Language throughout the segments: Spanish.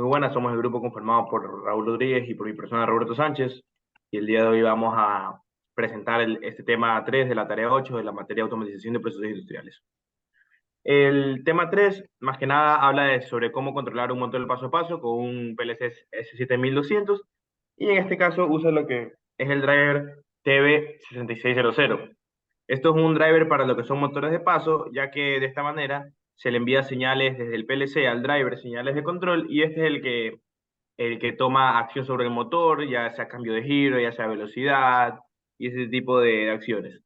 Muy buenas, somos el grupo conformado por Raúl Rodríguez y por mi persona Roberto Sánchez. Y el día de hoy vamos a presentar este tema 3 de la tarea 8 de la materia de automatización de procesos industriales. El tema 3, más que nada, habla sobre cómo controlar un motor paso a paso con un PLC S7200. Y en este caso usa lo que es el driver TB6600. Esto es un driver para lo que son motores de paso, ya que de esta manera se le envía señales desde el PLC al driver, señales de control, y este es el que toma acción sobre el motor, ya sea cambio de giro, ya sea velocidad y ese tipo de acciones.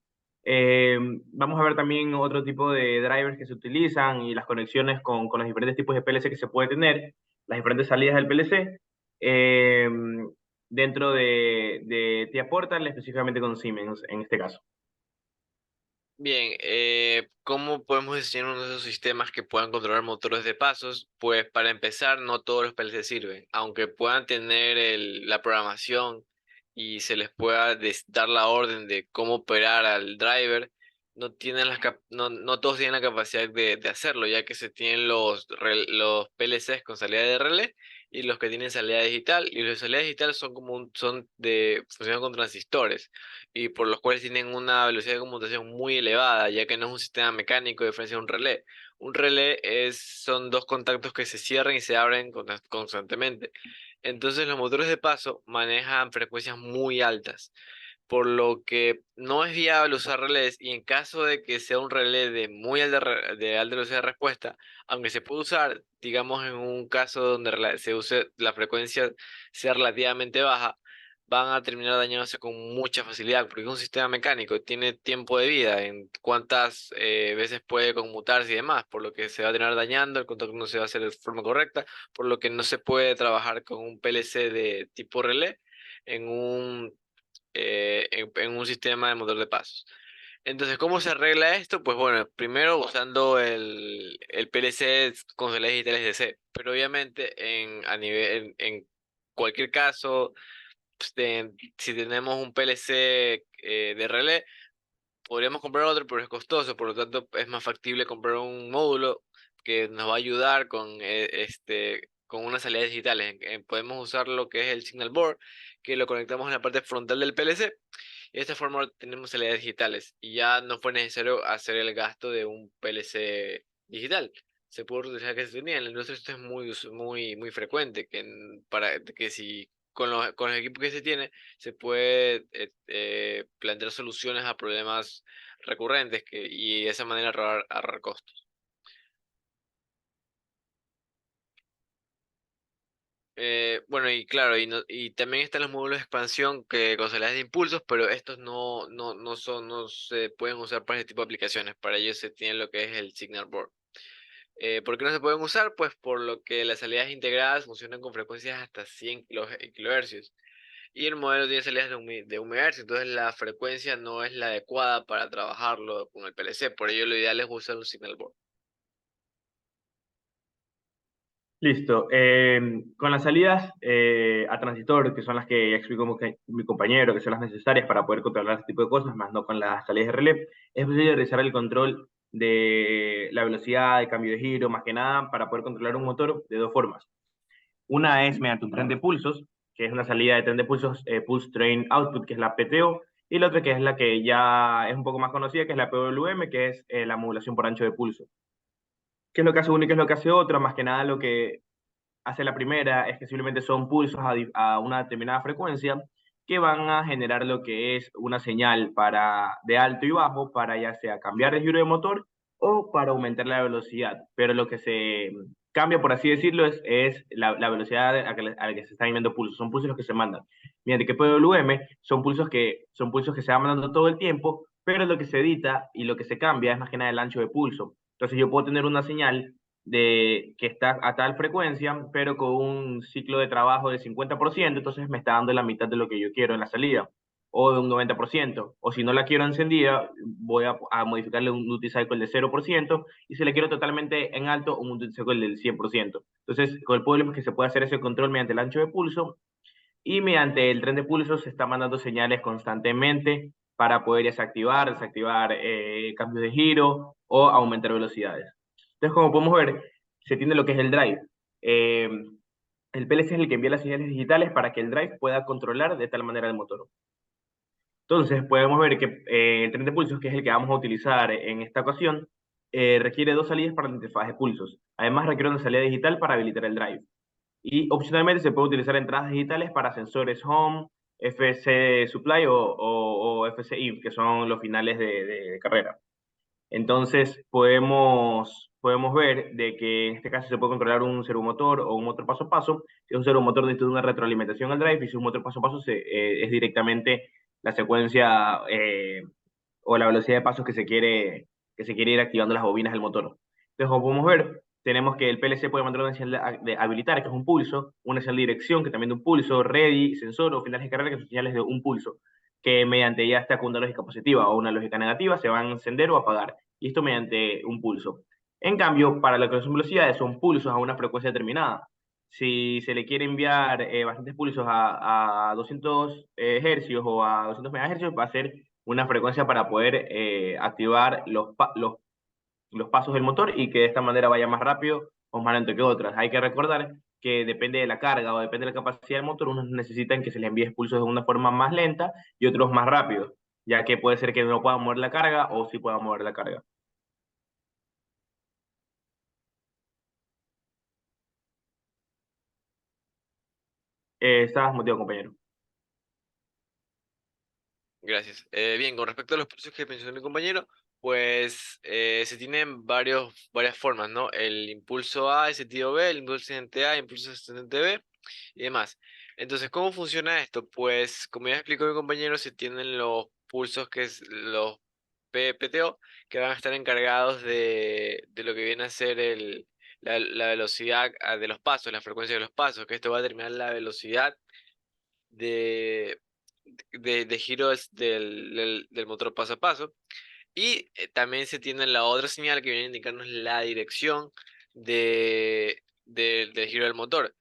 Vamos a ver también otro tipo de drivers que se utilizan y las conexiones con los diferentes tipos de PLC que se puede tener, las diferentes salidas del PLC, eh, dentro de TIA Portal, específicamente con Siemens en este caso. Bien, ¿cómo podemos diseñar uno de esos sistemas que puedan controlar motores de pasos? Pues para empezar, no todos los PLC sirven, aunque puedan tener la programación y se les pueda dar la orden de cómo operar al driver, no todos tienen la capacidad de hacerlo, ya que se tienen los PLCs con salida de relé y los que tienen salida digital, y los de salida digital funcionan con transistores y por los cuales tienen una velocidad de conmutación muy elevada, ya que no es un sistema mecánico a diferencia de un relé. Un relé son dos contactos que se cierran y se abren constantemente. Entonces los motores de paso manejan frecuencias muy altas, por lo que no es viable usar relés, y en caso de que sea un relé de alta velocidad de respuesta, aunque se puede usar, digamos en un caso donde se use la frecuencia sea relativamente baja, van a terminar dañándose con mucha facilidad, porque un sistema mecánico tiene tiempo de vida en cuántas veces puede conmutarse y demás, por lo que se va a terminar dañando, el contacto no se va a hacer de forma correcta, por lo que no se puede trabajar con un PLC de tipo relé en en un sistema de motor de pasos. Entonces, ¿cómo se arregla esto? Pues bueno, primero usando el PLC con salidas digitales DC, pero obviamente en cualquier caso, si tenemos un PLC de relé, podríamos comprar otro, pero es costoso, por lo tanto es más factible comprar un módulo que nos va a ayudar con unas salidas digitales. Podemos usar lo que es el Signal Board, que lo conectamos en la parte frontal del PLC, y de esta forma tenemos salidas digitales y ya no fue necesario hacer el gasto de un PLC digital. Se puede utilizar que se tenía. En la industria esto es muy frecuente, para que si con los equipos que se tiene se puede plantear soluciones a problemas recurrentes y de esa manera ahorrar costos. Bueno, y claro, y también están los módulos de expansión que con salidas de impulsos, pero estos no se pueden usar para este tipo de aplicaciones. Para ello se tiene lo que es el Signal Board. ¿Por qué no se pueden usar? Pues por lo que las salidas integradas funcionan con frecuencias hasta 100 kilohercios. Y el modelo tiene salidas de 1 MHz, entonces la frecuencia no es la adecuada para trabajarlo con el PLC. Por ello lo ideal es usar un Signal Board. Listo. Con las salidas a transistor, que son las que ya explicó mi compañero, que son las necesarias para poder controlar este tipo de cosas, más no con las salidas de relé, es posible realizar el control de la velocidad, de cambio de giro, más que nada, para poder controlar un motor de dos formas. Una es mediante un tren de pulsos, que es una salida de tren de pulsos, Pulse Train Output, que es la PTO, y la otra que es la que ya es un poco más conocida, que es la PWM, que es la modulación por ancho de pulso. ¿Qué es lo que hace una y qué es lo que hace otra? Más que nada lo que hace la primera es que simplemente son pulsos a una determinada frecuencia que van a generar lo que es una señal de alto y bajo para ya sea cambiar el giro de motor o para aumentar la velocidad. Pero lo que se cambia, por así decirlo, es la velocidad a la que se están enviando pulsos. Son pulsos los que se mandan. Mientras que PWM son pulsos que se van mandando todo el tiempo, pero lo que se edita y lo que se cambia es más que nada el ancho de pulso. Entonces yo puedo tener una señal de que está a tal frecuencia, pero con un ciclo de trabajo de 50%, entonces me está dando la mitad de lo que yo quiero en la salida, o de un 90%, o si no la quiero encendida, voy a modificarle un duty cycle de 0%, y si la quiero totalmente en alto, un duty cycle del 100%. Entonces, con el problema es que se puede hacer ese control mediante el ancho de pulso, y mediante el tren de pulso se está mandando señales constantemente para poder desactivar cambios de giro o aumentar velocidades. Entonces, como podemos ver, se tiene lo que es el drive. Eh, El PLC es el que envía las señales digitales para que el drive pueda controlar de tal manera el motor. Entonces, podemos ver que el tren de pulsos, que es el que vamos a utilizar en esta ocasión, requiere dos salidas para la interfaz de pulsos. Además, requiere una salida digital para habilitar el drive. Y opcionalmente se puede utilizar entradas digitales para sensores Home, FC Supply o FC IF, que son los finales de carrera. Entonces, podemos ver de que en este caso se puede controlar un servomotor o un motor paso a paso. Si es un servomotor, necesita una retroalimentación al drive, y si es un motor paso a paso, es directamente la secuencia o la velocidad de pasos que se quiere ir activando las bobinas del motor. Entonces, como podemos ver, tenemos que el PLC puede mandar una señal de habilitar, que es un pulso, una señal de dirección, que también de un pulso, ready, sensor o finales de carrera, que son señales de un pulso, que mediante ya está con una lógica positiva o una lógica negativa se van a encender o apagar, y esto mediante un pulso. En cambio, para la que son velocidades, son pulsos a una frecuencia determinada. Si se le quiere enviar bastantes pulsos a 200 hercios o a 200 megahercios, va a ser una frecuencia para poder activar los pasos del motor y que de esta manera vaya más rápido o más lento que otras. Hay que recordar que depende de la carga o depende de la capacidad del motor, unos necesitan que se le envíe pulsos de una forma más lenta y otros más rápidos, ya que puede ser que no puedan mover la carga o sí puedan mover la carga. Estás motivado, compañero. Gracias. Bien, con respecto a los pulsos que mencionó mi compañero, pues se tienen varias formas, ¿no? El impulso A, el sentido B, el impulso ascendente A, el impulso ascendente B y demás. Entonces, ¿cómo funciona esto? Pues, como ya explicó mi compañero, se tienen los pulsos que es los PTO, que van a estar encargados de lo que viene a ser la velocidad de los pasos, la frecuencia de los pasos, que esto va a determinar la velocidad de, de giro del motor paso a paso. Y también se tiene la otra señal que viene a indicarnos la dirección del giro del motor.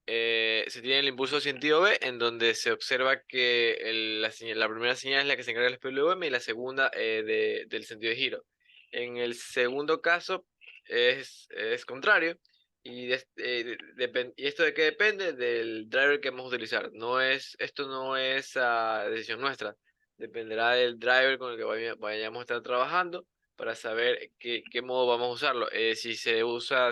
Se tiene el impulso sentido B, en donde se observa que la primera señal es la que se encarga del PWM y la segunda del sentido de giro. En el segundo caso es contrario. ¿Y esto de qué depende? Del driver que vamos a utilizar. Esto no es decisión nuestra. Dependerá del driver con el que vayamos a estar trabajando para saber qué modo vamos a usarlo. Si se usa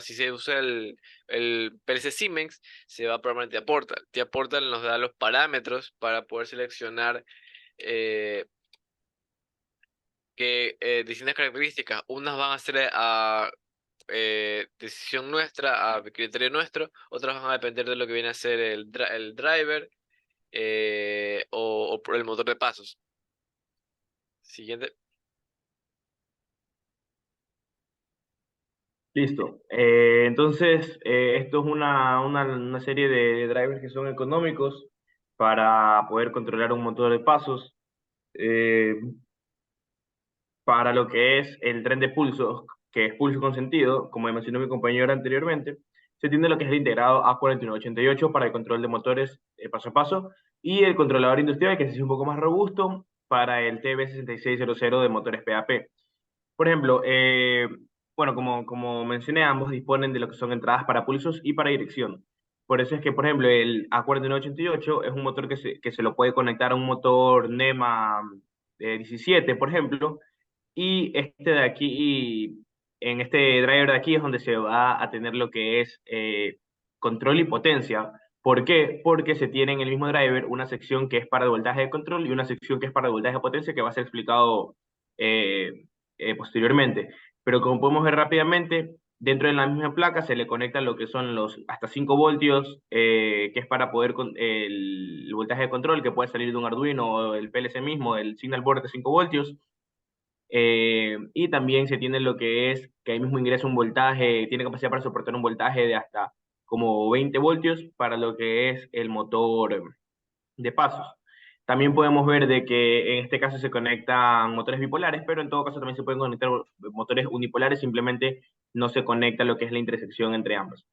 el PLC Siemens, se va a programar T-Portal. T-Portal nos da los parámetros para poder seleccionar eh, distintas características. Unas van a ser a decisión nuestra, a criterio nuestro, otras van a depender de lo que viene a ser el driver o por el motor de pasos. Siguiente. Listo. Entonces, esto es una serie de drivers que son económicos para poder controlar un motor de pasos. Eh, para lo que es el tren de pulsos, que es pulso con sentido, como mencionó mi compañero anteriormente, se tiene lo que es el integrado A4188 para el control de motores paso a paso y el controlador industrial, que es un poco más robusto, para el TB6600 de motores PAP. Por ejemplo, bueno, como mencioné, ambos disponen de lo que son entradas para pulsos y para dirección. Por eso es que, por ejemplo, el A4988 es un motor que se lo puede conectar a un motor NEMA 17, por ejemplo, y este de aquí, en este driver de aquí es donde se va a tener lo que es control y potencia. ¿Por qué? Porque se tiene en el mismo driver una sección que es para el voltaje de control y una sección que es para el voltaje de potencia que va a ser explicado eh, posteriormente. Pero como podemos ver rápidamente, dentro de la misma placa se le conectan lo que son los hasta 5 voltios, que es para poder el voltaje de control que puede salir de un Arduino o el PLC mismo, el signal board de 5 voltios. Y también se tiene lo que es que ahí mismo ingresa un voltaje, tiene capacidad para soportar un voltaje de hasta como 20 voltios para lo que es el motor de pasos. También podemos ver de que en este caso se conectan motores bipolares, pero en todo caso también se pueden conectar motores unipolares, simplemente no se conecta lo que es la intersección entre ambos.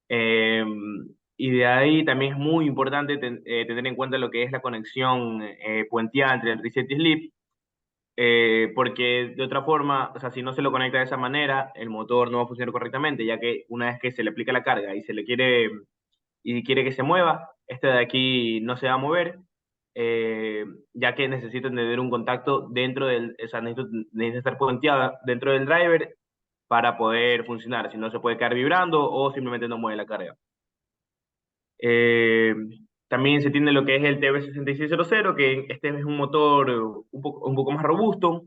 Eh, y de ahí también es muy importante tener en cuenta lo que es la conexión puenteada entre el reset y sleep, porque de otra forma, o sea, si no se lo conecta de esa manera, el motor no va a funcionar correctamente, ya que una vez que se le aplica la carga y se le quiere y quiere que se mueva, este de aquí no se va a mover, ya que necesita tener un contacto dentro del, o sea, necesita estar puenteada dentro del driver para poder funcionar, si no se puede quedar vibrando o simplemente no mueve la carga. Eh, También se tiene lo que es el TB6600, que este es un motor un poco más robusto.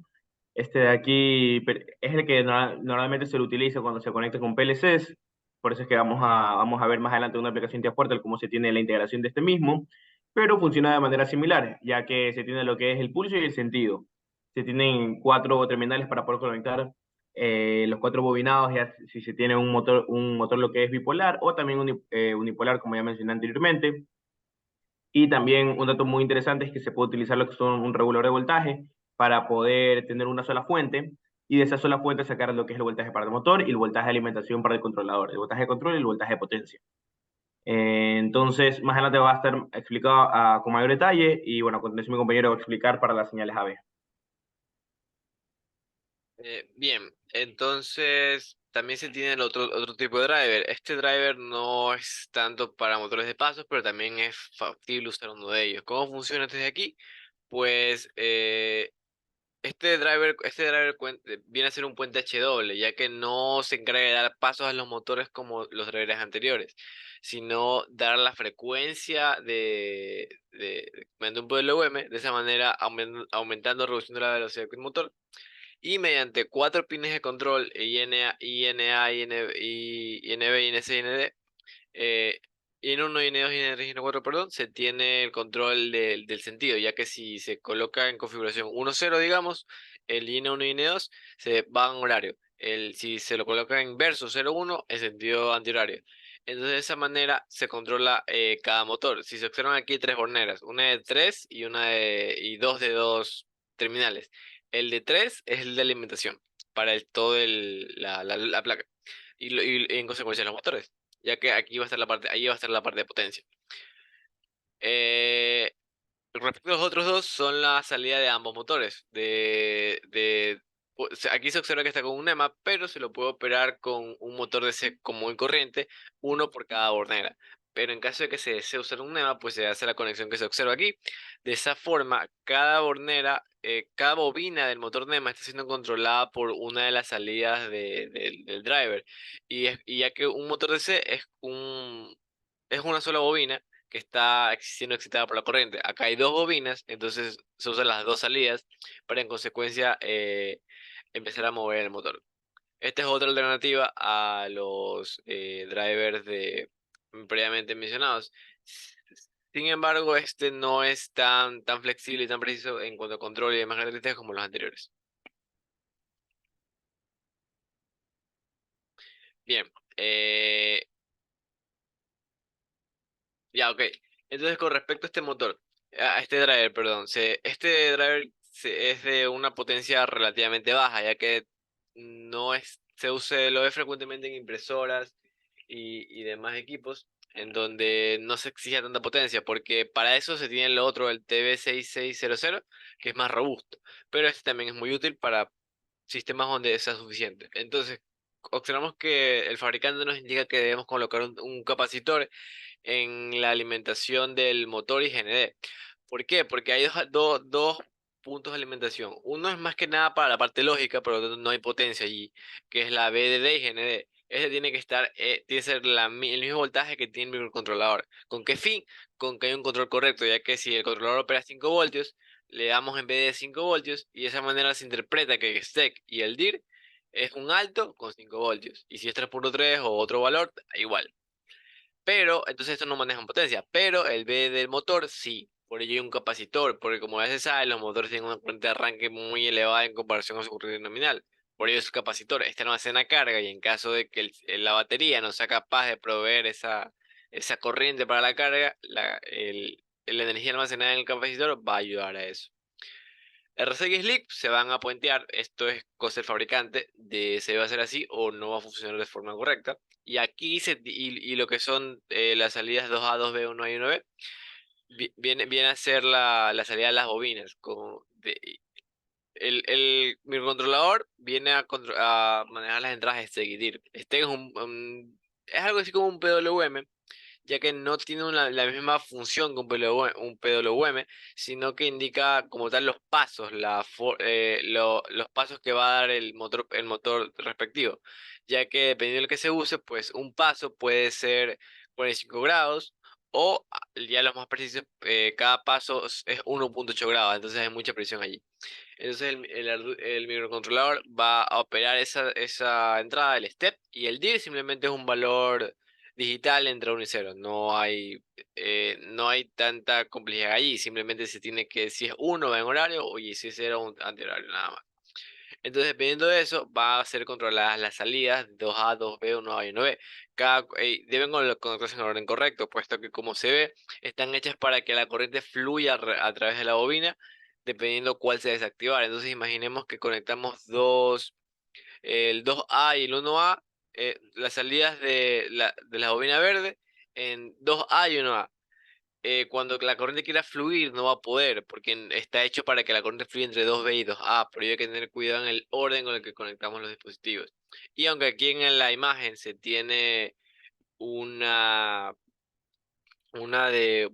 Este de aquí es el que normalmente se lo utiliza cuando se conecta con PLCs. Por eso es que vamos a ver más adelante una aplicación de Portal cómo se tiene la integración de este mismo. Pero funciona de manera similar, ya que se tiene lo que es el pulso y el sentido. Se tienen cuatro terminales para poder conectar los cuatro bobinados, ya si se tiene un motor lo que es bipolar o también unipolar, como ya mencioné anteriormente. Y también un dato muy interesante es que se puede utilizar lo que son un regulador de voltaje para poder tener una sola fuente y de esa sola fuente sacar lo que es el voltaje para el motor y el voltaje de alimentación para el controlador, el voltaje de control y el voltaje de potencia. Entonces, más adelante va a estar explicado con mayor detalle y bueno, a continuación mi compañero va a explicar para las señales AB. Bien, entonces también se tiene el otro tipo de driver. Este driver no es tanto para motores de pasos, pero también es factible usar uno de ellos. ¿Cómo funciona desde aquí? Pues viene a ser un puente H-doble, ya que no se encarga de dar pasos a los motores como los drivers anteriores, sino dar la frecuencia mediante un PWM, de esa manera aumentando o reduciendo la velocidad del motor y mediante cuatro pines de control INA, INA, INB, INC, IND, eh, IN1, IN2, IN3, IN4, perdón, se tiene el control del sentido, ya que si se coloca en configuración 1-0, digamos, el IN1 y IN2 se va en horario. Si se lo coloca en verso 0-1, en sentido antihorario. Entonces, de esa manera se controla cada motor. Si se observan aquí tres horneras, una de 3 y dos de 2 terminales. El de 3 es el de alimentación para la placa y en consecuencia los motores, ya que aquí va a estar ahí va a estar la parte de potencia. Eh, Respecto a los otros dos, son la salida de ambos motores. Aquí se observa que está con un NEMA, pero se lo puede operar con un motor de C común y corriente, uno por cada bornera. Pero en caso de que se desee usar un NEMA, pues se hace la conexión que se observa aquí. De esa forma, cada bornera, cada bobina del motor NEMA está siendo controlada por una de las salidas del driver. Y ya que un motor de C es una sola bobina que está siendo excitada por la corriente. Acá hay dos bobinas, entonces se usan las dos salidas para en consecuencia empezar a mover el motor. Esta es otra alternativa a los drivers previamente mencionados. Sin embargo, este no es tan flexible y tan preciso en cuanto a control y demás características como los anteriores. Bien, ya, ok. Entonces, con respecto a este motor, a este driver, perdón, este driver es de una potencia relativamente baja, ya que lo ve frecuentemente en impresoras y demás equipos, en donde no se exige tanta potencia, porque para eso se tiene lo otro, el TB6600, que es más robusto, pero este también es muy útil para sistemas donde sea suficiente. Entonces, observamos que el fabricante nos indica que debemos colocar un capacitor en la alimentación del motor y GND. ¿Por qué? Porque hay dos puntos de alimentación. Uno es más que nada para la parte lógica, pero no hay potencia allí, que es la VDD y GND. Ese tiene que estar, tiene que ser el mismo voltaje que tiene el microcontrolador. ¿Con qué fin? Con que haya un control correcto, ya que si el controlador opera 5 voltios, le damos en vez de 5 voltios y de esa manera se interpreta que el STEC y el DIR es un alto con 5 voltios. Y si es 3.3 o otro valor, igual. Pero, entonces esto no manejan potencia, pero el B del motor sí. Por ello hay un capacitor, porque como ya se sabe, los motores tienen una corriente de arranque muy elevada en comparación a su corriente nominal. Por ello es un capacitor. Este almacena carga y en caso de que la batería no sea capaz de proveer esa corriente para la carga, la energía almacenada en el capacitor va a ayudar a eso. RCX y Slick se van a puentear, esto es cosa del fabricante, de se va a hacer así o no va a funcionar de forma correcta. Y aquí y lo que son las salidas 2A, 2B, 1A y 1B, viene a ser la salida de las bobinas. El microcontrolador viene a manejar las entradas de seguidir. Este es algo así como un PWM, ya que no tiene la misma función que un PWM, sino que indica como tal los pasos, los pasos que va a dar el motor respectivo, ya que dependiendo del que se use, pues un paso puede ser 45 grados o ya los más precisos, cada paso es 1.8 grados, entonces hay mucha presión allí. Entonces el microcontrolador va a operar esa entrada, el step, y el dir simplemente es un valor digital entre 1 y 0. No hay tanta complejidad allí, simplemente se tiene que, si es 1 va en horario y si es 0 un antihorario, nada más. Entonces, dependiendo de eso, va a ser controladas las salidas 2A, 2B, 1A y 1B. Deben conectarse en el orden correcto, puesto que como se ve, están hechas para que la corriente fluya a través de la bobina, dependiendo cuál se desactivar. Entonces, imaginemos que conectamos el 2A y el 1A, las salidas de la bobina verde en 2A y 1A. Cuando la corriente quiera fluir no va a poder, porque está hecho para que la corriente fluya entre 2B y 2A, pero hay que tener cuidado en el orden con el que conectamos los dispositivos. Y aunque aquí en la imagen se tiene una, una de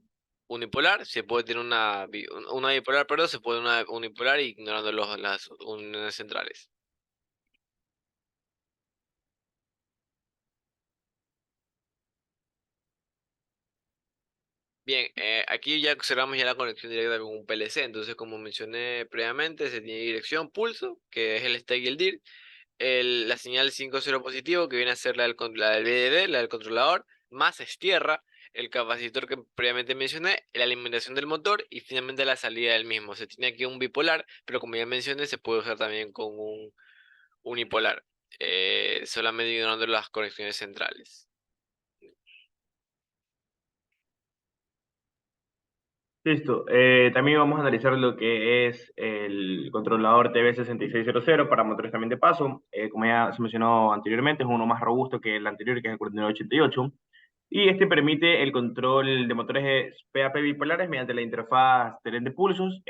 unipolar, se puede tener una bipolar, perdón, se puede una unipolar ignorando las uniones centrales. Bien, aquí ya observamos ya la conexión directa con un PLC, entonces como mencioné previamente, se tiene dirección, pulso, que es el stack y el dir, la señal 5.0 positivo, que viene a ser la del BDD, la del controlador, más estierra, el capacitor que previamente mencioné, la alimentación del motor y finalmente la salida del mismo. Se tiene aquí un bipolar, pero como ya mencioné, se puede usar también con un unipolar, solamente ignorando las conexiones centrales. Listo. También vamos a analizar lo que es el controlador TB6600 para motores también de paso. Como ya se mencionó anteriormente, es uno más robusto que el anterior, que es el 4988. Y este permite el control de motores PAP bipolares mediante la interfaz TELEN de pulsos,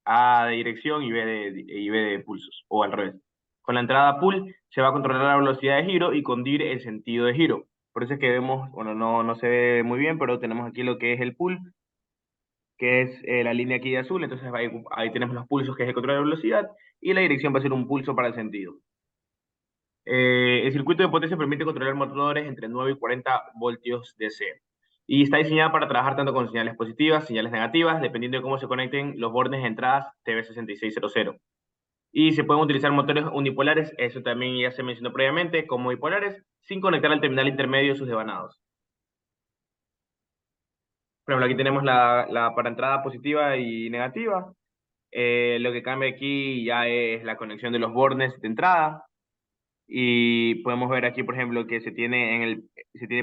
A de dirección y B de pulsos, o al revés. Con la entrada pull se va a controlar la velocidad de giro y con dir el sentido de giro. Por eso es que vemos, bueno, no se ve muy bien, pero tenemos aquí lo que es el pull, que es la línea aquí de azul, entonces ahí tenemos los pulsos, que es el control de velocidad, y la dirección va a ser un pulso para el sentido. El circuito de potencia permite controlar motores entre 9 y 40 voltios DC. Y está diseñada para trabajar tanto con señales positivas, señales negativas, dependiendo de cómo se conecten los bornes de entradas TB6600. Y se pueden utilizar motores unipolares, eso también ya se mencionó previamente, como bipolares, sin conectar al terminal intermedio sus devanados. Por ejemplo, aquí tenemos la para entrada positiva y negativa. Lo que cambia aquí ya es la conexión de los bornes de entrada. Y podemos ver aquí, por ejemplo, que se tiene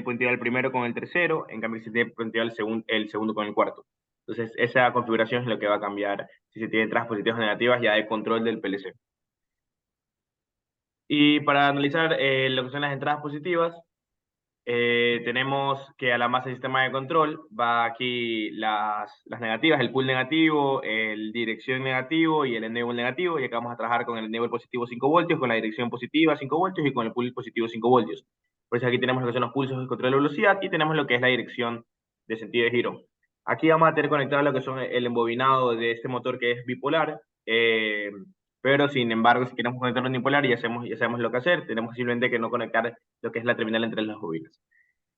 punteado el primero con el tercero, en cambio se tiene punteado el segundo con el cuarto. Entonces, esa configuración es lo que va a cambiar si se tiene entradas positivas o negativas ya de control del PLC. Y para analizar lo que son las entradas positivas, tenemos que a la masa del sistema de control va aquí las negativas, el pull negativo, el dirección negativo y el enable negativo. Y acá vamos a trabajar con el enable positivo 5 voltios, con la dirección positiva 5 voltios y con el pull positivo 5 voltios. Por eso aquí tenemos lo que son los pulsos de control de velocidad y tenemos lo que es la dirección de sentido de giro. Aquí vamos a tener conectado lo que son el embobinado de este motor, que es bipolar. Pero sin embargo, si queremos conectar un unipolar, ya sabemos lo que hacer. Tenemos simplemente que no conectar lo que es la terminal entre las bobinas.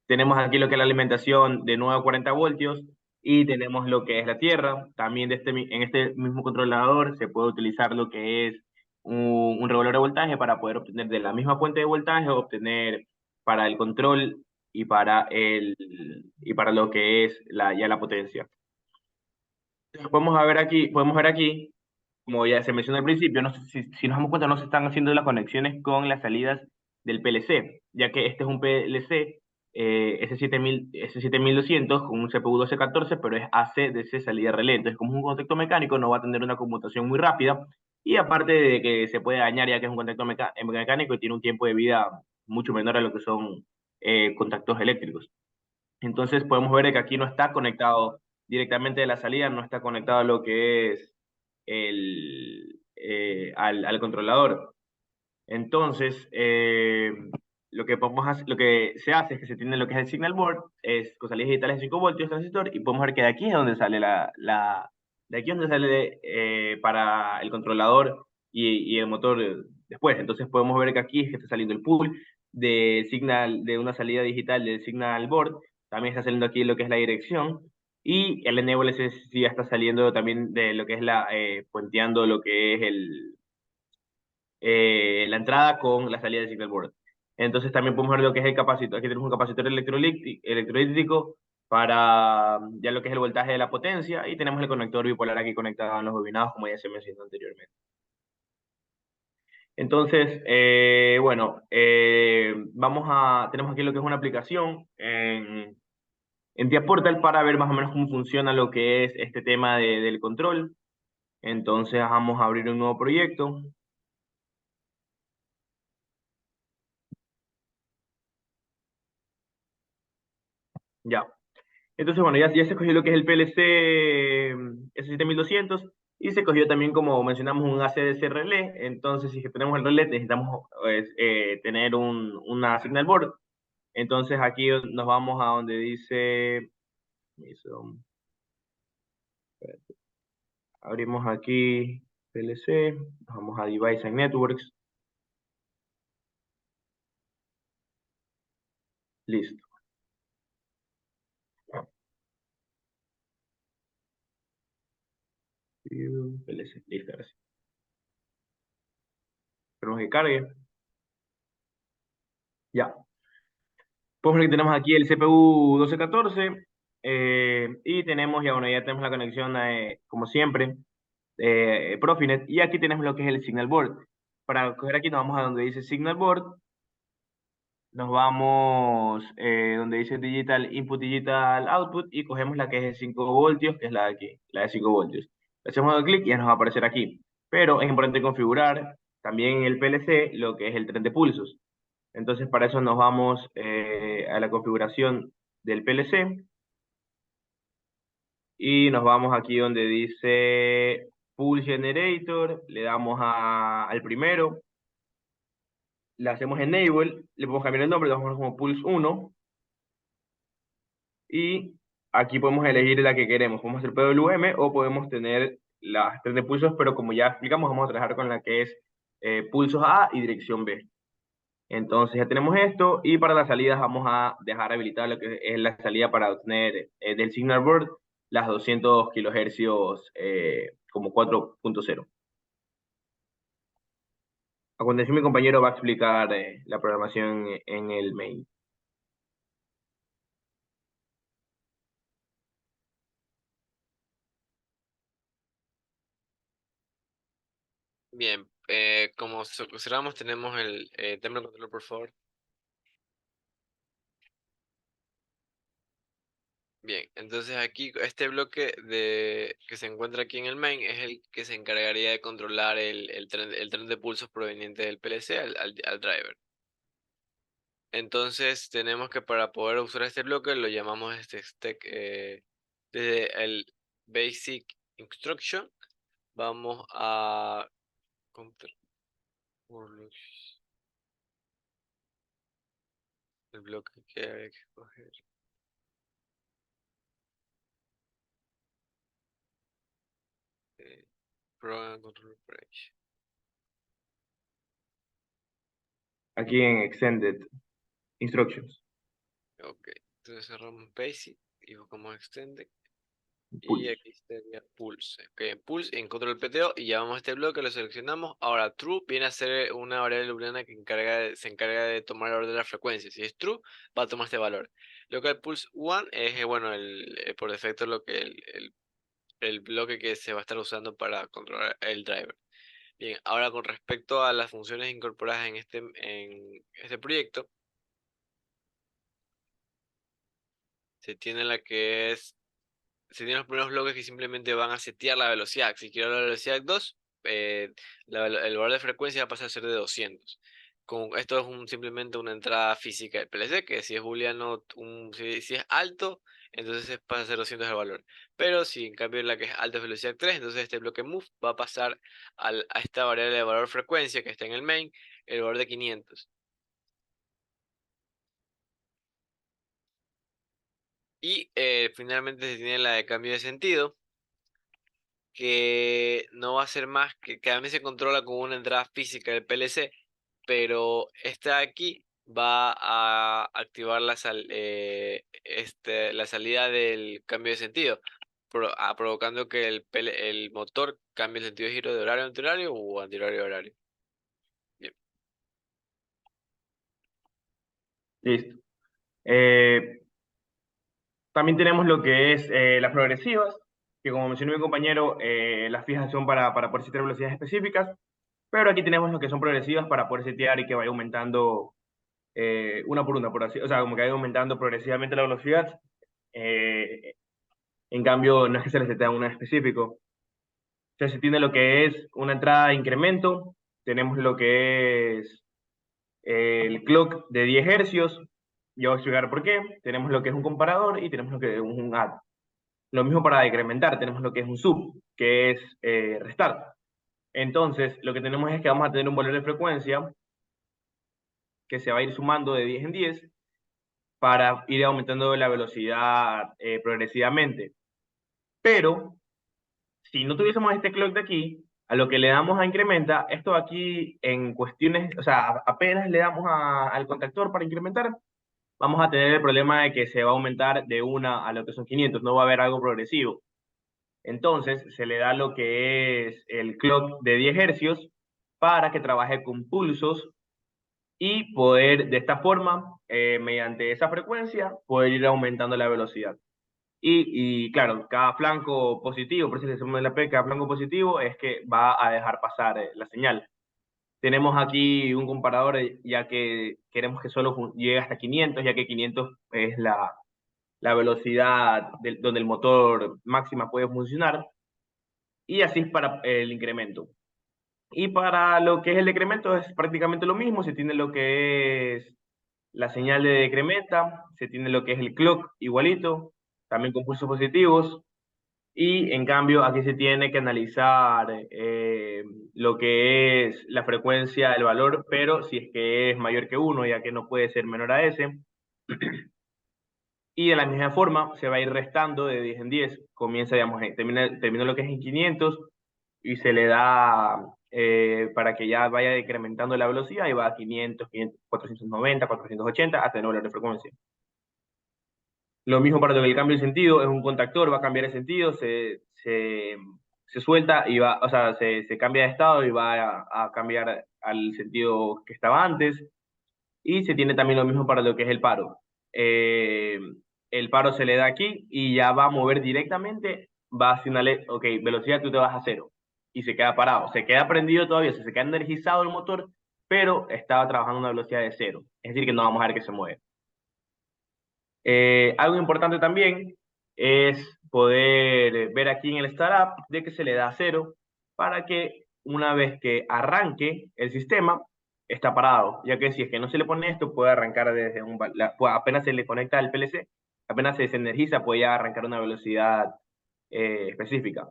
Tenemos aquí lo que es la alimentación de 9 a 40 voltios y tenemos lo que es la tierra. También en este mismo controlador se puede utilizar lo que es un regulador de voltaje para poder obtener de la misma fuente de voltaje, obtener para el control y para lo que es ya la potencia. Entonces, podemos ver aquí, como ya se mencionó al principio, no sé si nos damos cuenta, no se están haciendo las conexiones con las salidas del PLC, ya que este es un PLC S7200 con un CPU 1214, pero es AC/DC salida relé. Entonces, como es un contacto mecánico, no va a tener una conmutación muy rápida, y aparte de que se puede dañar, ya que es un contacto mecánico y tiene un tiempo de vida mucho menor a lo que son contactos eléctricos. Entonces podemos ver que aquí no está conectado directamente de la salida, no está conectado a lo que es al controlador. Entonces, lo que se hace es que se tiene lo que es el signal board, es con salidas digitales de 5 voltios transistor, y podemos ver que de aquí es donde sale de aquí es donde sale para el controlador y el motor después. Entonces podemos ver que aquí es que está saliendo el pool de una salida digital del signal board, también está saliendo aquí lo que es la dirección, y el enable sí ya está saliendo también de lo que es puenteando lo que es la entrada con la salida del signal board. Entonces también podemos ver lo que es el capacitor. Aquí tenemos un capacitor electrolítico para ya lo que es el voltaje de la potencia, y tenemos el conector bipolar aquí conectado a los bobinados, como ya se mencionó anteriormente. Entonces, bueno, tenemos aquí lo que es una aplicación en TIA Portal para ver más o menos cómo funciona lo que es este tema del control. Entonces vamos a abrir un nuevo proyecto. Ya. Entonces, bueno, ya se escogió lo que es el PLC S7200, y se cogió también, como mencionamos, un ACDC relé. Entonces, si tenemos el relé, necesitamos pues, tener una signal board. Entonces, aquí nos vamos a donde dice, abrimos aquí PLC, nos vamos a Device and Networks, listo. PLC, listo, ahora sí. Esperemos que cargue. Ya. Pues que tenemos aquí el CPU 1214, y tenemos, ya bueno, ya tenemos la conexión, como siempre, Profinet, y aquí tenemos lo que es el Signal Board. Para coger aquí nos vamos a donde dice Signal Board, nos vamos donde dice Digital Input, Digital Output, y cogemos la que es de 5 voltios, que es la de aquí, la de 5 voltios. Le hacemos doble clic y ya nos va a aparecer aquí. Pero es importante configurar también en el PLC lo que es el tren de pulsos. Entonces, para eso nos vamos a la configuración del PLC, y nos vamos aquí donde dice Pulse Generator, le damos al primero, le hacemos Enable, le podemos cambiar el nombre, le damos como Pulse 1, y aquí podemos elegir la que queremos. Podemos hacer PWM o podemos tener las tres de pulsos, pero como ya explicamos, vamos a trabajar con la que es pulsos A y dirección B. Entonces ya tenemos esto, y para las salidas vamos a dejar habilitada lo que es la salida para obtener del Signal Board las 200 kilohercios como 4.0. A continuación mi compañero va a explicar la programación en el main. Bien, como observamos, tenemos el tema control, por favor. Bien, entonces aquí este bloque que se encuentra aquí en el main es el que se encargaría de controlar el tren de pulsos proveniente del PLC al driver. Entonces tenemos que, para poder usar este bloque, lo llamamos este stack desde el basic instruction. Vamos a counter el bloque que hay que escoger. Program Control Operation. Aquí en Extended Instructions. Ok, entonces cerramos Basic y buscamos Extended. Y Pulse. aquí estaría Pulse. Ok, Pulse en control PTO, y llamamos a este bloque, lo seleccionamos. Ahora, True viene a ser una variable booleana que se encarga de tomar el orden de la frecuencia. Si es True, va a tomar este valor. Local Pulse 1 es, bueno, por defecto el bloque que se va a estar usando para controlar el driver. Bien, ahora con respecto a las funciones incorporadas en este proyecto, se tiene los primeros bloques que simplemente van a setear la velocidad. Si quiero la velocidad 2, el valor de frecuencia va a pasar a ser de 200. Esto es simplemente una entrada física del PLC, que si es booleano, si es alto, entonces pasa a ser 200 el valor. Pero si en cambio la que es alta es velocidad 3, entonces este bloque move va a pasar a esta variable de valor frecuencia que está en el main, el valor de 500. Y finalmente se tiene la de cambio de sentido, que no va a ser más que también se controla con una entrada física del PLC, pero esta de aquí va a activar la salida del cambio de sentido, provocando que el motor cambie el sentido de giro de horario a antihorario o antihorario a horario. Bien. Listo. También tenemos lo que es las progresivas, que como mencionó mi compañero, las fijas son para poder setear velocidades específicas, pero aquí tenemos lo que son progresivas para poder setear y que vaya aumentando una por una, por así, o sea, como que vaya aumentando progresivamente la velocidad. Eh, en cambio, no es que se le setea una en específico. O sea, se tiene lo que es una entrada de incremento, tenemos lo que es el clock de 10 hercios, yo voy a explicar por qué, tenemos lo que es un comparador y tenemos lo que es un add. Lo mismo para decrementar, tenemos lo que es un sub, que es restar. Entonces, lo que tenemos es que vamos a tener un valor de frecuencia que se va a ir sumando de 10 en 10 para ir aumentando la velocidad progresivamente. Pero, si no tuviésemos este clock de aquí, a lo que le damos a incrementa, esto aquí en cuestiones, o sea, apenas le damos al contactor para incrementar, vamos a tener el problema de que se va a aumentar de una a lo que son 500, no va a haber algo progresivo. Entonces se le da lo que es el clock de 10 hercios para que trabaje con pulsos y poder de esta forma, mediante esa frecuencia, poder ir aumentando la velocidad. Y claro, cada flanco positivo, por eso le decimos en la P, cada flanco positivo es que va a dejar pasar la señal. Tenemos aquí un comparador, ya que queremos que solo llegue hasta 500, ya que 500 es la velocidad donde el motor máxima puede funcionar, y así es para el incremento. Y para lo que es el decremento es prácticamente lo mismo, se tiene lo que es la señal de decrementa, se tiene lo que es el clock igualito, también con pulsos positivos, y en cambio aquí se tiene que analizar lo que es la frecuencia del valor, pero si es que es mayor que uno, ya que no puede ser menor a ese. Y de la misma forma se va a ir restando de 10 en 10. Comienza, digamos, termina lo que es en 500 y se le da para que ya vaya decrementando la velocidad y va a 500, 500, 490, 480 hasta el valor de frecuencia. Lo mismo para el cambio de sentido, es un contactor, va a cambiar de sentido, se suelta y va, o sea, se cambia de estado y va a cambiar al sentido que estaba antes. Y se tiene también lo mismo para lo que es el paro. Eh, el paro se le da aquí y ya va a mover directamente, va a señalar, ok, velocidad tú te vas a cero. Y se queda parado. Se queda prendido todavía, se queda energizado el motor, pero estaba trabajando a una velocidad de cero. Es decir, que no vamos a ver que se mueve. Algo importante también es poder ver aquí en el startup de que se le da cero para que una vez que arranque el sistema está parado, ya que si es que no se le pone esto puede arrancar desde apenas se le conecta al PLC, apenas se desenergiza puede ya arrancar a una velocidad específica.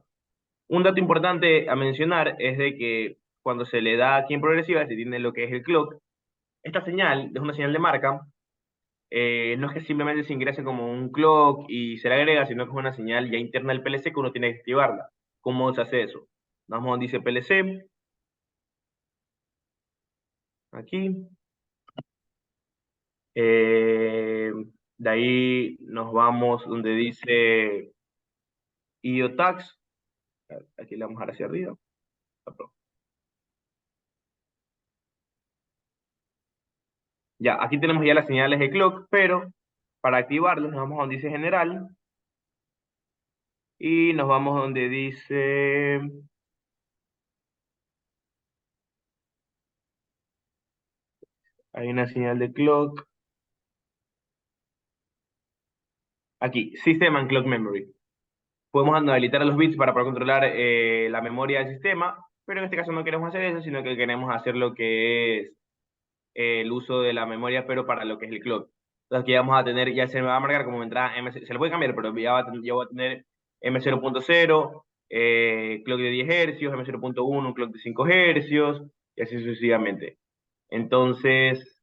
Un dato importante a mencionar es de que cuando se le da aquí en progresiva, se tiene lo que es el clock, esta señal es una señal de marca, no es que simplemente se ingrese como un clock y se le agrega, sino que es una señal ya interna del PLC que uno tiene que activarla. ¿Cómo se hace eso? Nos vamos donde dice PLC, aquí. Eh, de ahí nos vamos donde dice IOTAX. Aquí le vamos a dar hacia arriba. Ya, aquí tenemos ya las señales de clock, pero para activarlos nos vamos a donde dice general y nos vamos donde dice, hay una señal de clock. Aquí, System and Clock Memory. Podemos habilitar los bits para poder controlar la memoria del sistema, pero en este caso no queremos hacer eso, sino que queremos hacer lo que es el uso de la memoria, pero para lo que es el clock. Entonces aquí vamos a tener, ya se me va a marcar como entrada se le puede cambiar, pero ya voy a tener M0.0, clock de 10 hercios, M0.1, un clock de 5 hercios, y así sucesivamente. Entonces,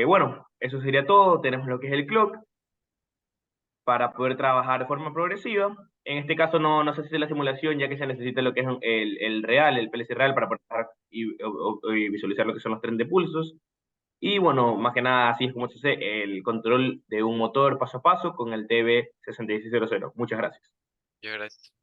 bueno, eso sería todo. Tenemos lo que es el clock. para poder trabajar de forma progresiva. En este caso no se hace la simulación, ya que se necesita lo que es el real, el PLC real, para poder trabajar y visualizar lo que son los tren de pulsos. Y bueno, más que nada, así es como se hace el control de un motor paso a paso con el TB 6600. Muchas gracias. Yo, gracias.